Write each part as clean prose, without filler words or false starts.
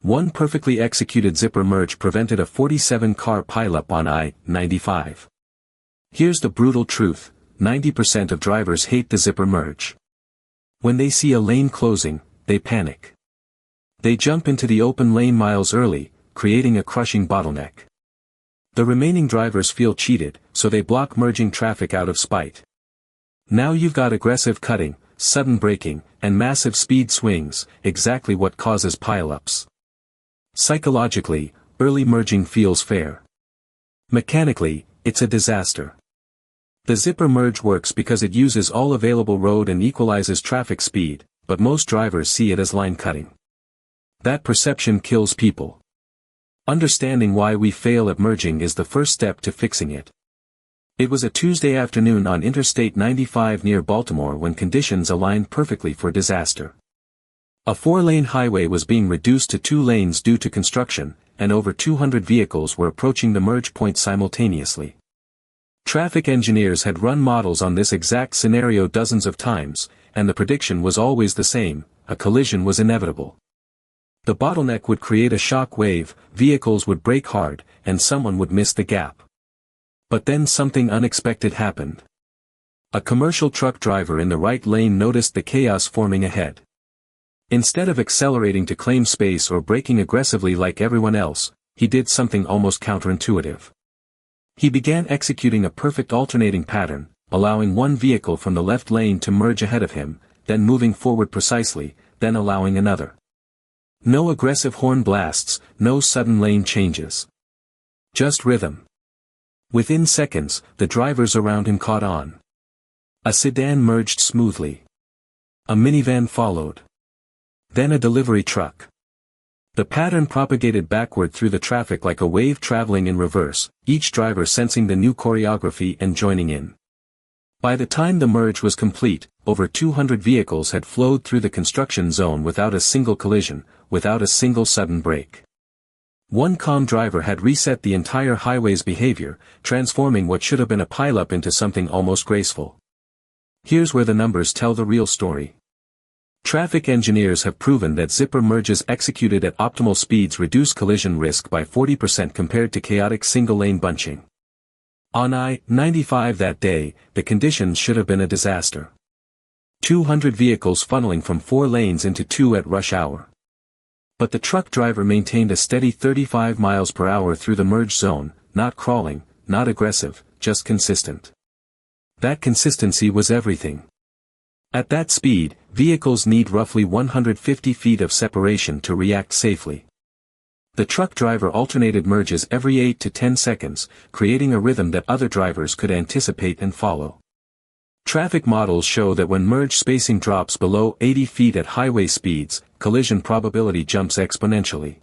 One perfectly executed zipper merge prevented a 47-car pileup on I-95. Here's the brutal truth: 90% of drivers hate the zipper merge. When they see a lane closing, they panic. They jump into the open lane miles early, creating a crushing bottleneck. The remaining drivers feel cheated, so they block merging traffic out of spite. Now you've got aggressive cutting, sudden braking, and massive speed swings, exactly what causes pileups. Psychologically, early merging feels fair. Mechanically, it's a disaster. The zipper merge works because it uses all available road and equalizes traffic speed, but most drivers see it as line cutting. That perception kills people. Understanding why we fail at merging is the first step to fixing it. It was a Tuesday afternoon on Interstate 95 near Baltimore when conditions aligned perfectly for disaster. A 4-lane highway was being reduced to 2 lanes due to construction, and over 200 vehicles were approaching the merge point simultaneously. Traffic engineers had run models on this exact scenario dozens of times, and the prediction was always the same: a collision was inevitable. The bottleneck would create a shock wave, vehicles would brake hard, and someone would miss the gap. But then something unexpected happened. A commercial truck driver in the right lane noticed the chaos forming ahead. Instead of accelerating to claim space or braking aggressively like everyone else, he did something almost counterintuitive. He began executing a perfect alternating pattern, allowing one vehicle from the left lane to merge ahead of him, then moving forward precisely, then allowing another. No aggressive horn blasts, no sudden lane changes. Just rhythm. Within seconds, the drivers around him caught on. A sedan merged smoothly. A minivan followed. Then a delivery truck. The pattern propagated backward through the traffic like a wave traveling in reverse, each driver sensing the new choreography and joining in. By the time the merge was complete, over 200 vehicles had flowed through the construction zone without a single collision, without a single sudden break. One calm driver had reset the entire highway's behavior, transforming what should have been a pileup into something almost graceful. Here's where the numbers tell the real story. Traffic engineers have proven that zipper merges executed at optimal speeds reduce collision risk by 40% compared to chaotic single-lane bunching. On I-95 that day, the conditions should have been a disaster. 200 vehicles funneling from 4 lanes into 2 at rush hour. But the truck driver maintained a steady 35 miles per hour through the merge zone, not crawling, not aggressive, just consistent. That consistency was everything. At that speed, vehicles need roughly 150 feet of separation to react safely. The truck driver alternated merges every 8 to 10 seconds, creating a rhythm that other drivers could anticipate and follow. Traffic models show that when merge spacing drops below 80 feet at highway speeds, collision probability jumps exponentially.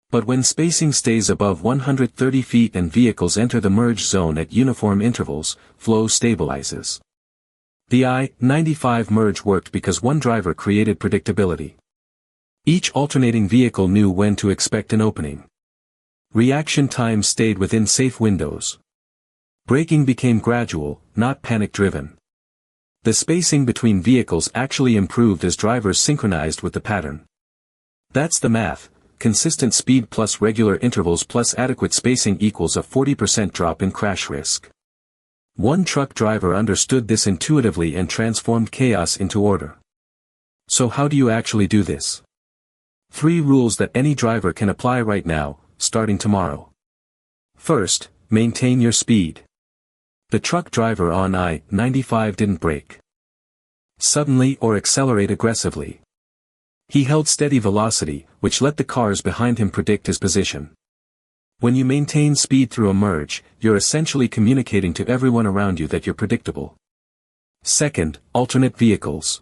But when spacing stays above 130 feet and vehicles enter the merge zone at uniform intervals, flow stabilizes. The I-95 merge worked because one driver created predictability. Each alternating vehicle knew when to expect an opening. Reaction time stayed within safe windows. Braking became gradual, not panic-driven. The spacing between vehicles actually improved as drivers synchronized with the pattern. That's the math: consistent speed plus regular intervals plus adequate spacing equals a 40% drop in crash risk. One truck driver understood this intuitively and transformed chaos into order. So how do you actually do this? 3 rules that any driver can apply right now, starting tomorrow. First, maintain your speed. The truck driver on I-95 didn't brake suddenly or accelerate aggressively. He held steady velocity, which let the cars behind him predict his position. When you maintain speed through a merge, you're essentially communicating to everyone around you that you're predictable. Second, alternate vehicles.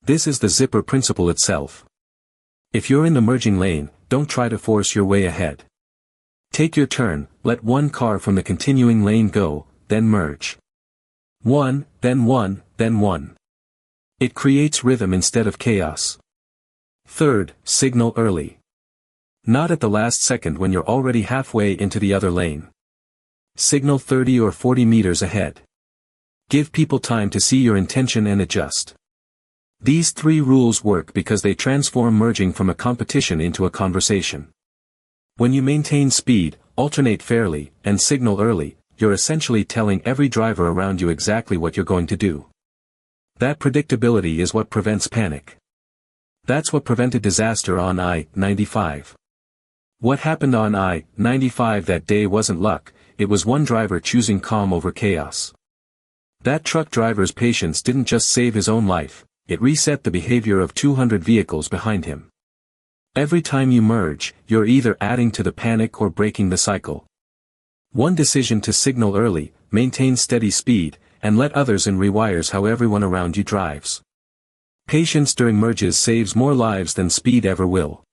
This is the zipper principle itself. If you're in the merging lane, don't try to force your way ahead. Take your turn, let one car from the continuing lane go, then merge. One, then one, then one. It creates rhythm instead of chaos. Third, signal early. Not at the last second when you're already halfway into the other lane. Signal 30 or 40 meters ahead. Give people time to see your intention and adjust. These 3 rules work because they transform merging from a competition into a conversation. When you maintain speed, alternate fairly, and signal early, you're essentially telling every driver around you exactly what you're going to do. That predictability is what prevents panic. That's what prevented disaster on I-95. What happened on I-95 that day wasn't luck, it was one driver choosing calm over chaos. That truck driver's patience didn't just save his own life, it reset the behavior of 200 vehicles behind him. Every time you merge, you're either adding to the panic or breaking the cycle. One decision to signal early, maintain steady speed, and let others in rewires how everyone around you drives. Patience during merges saves more lives than speed ever will.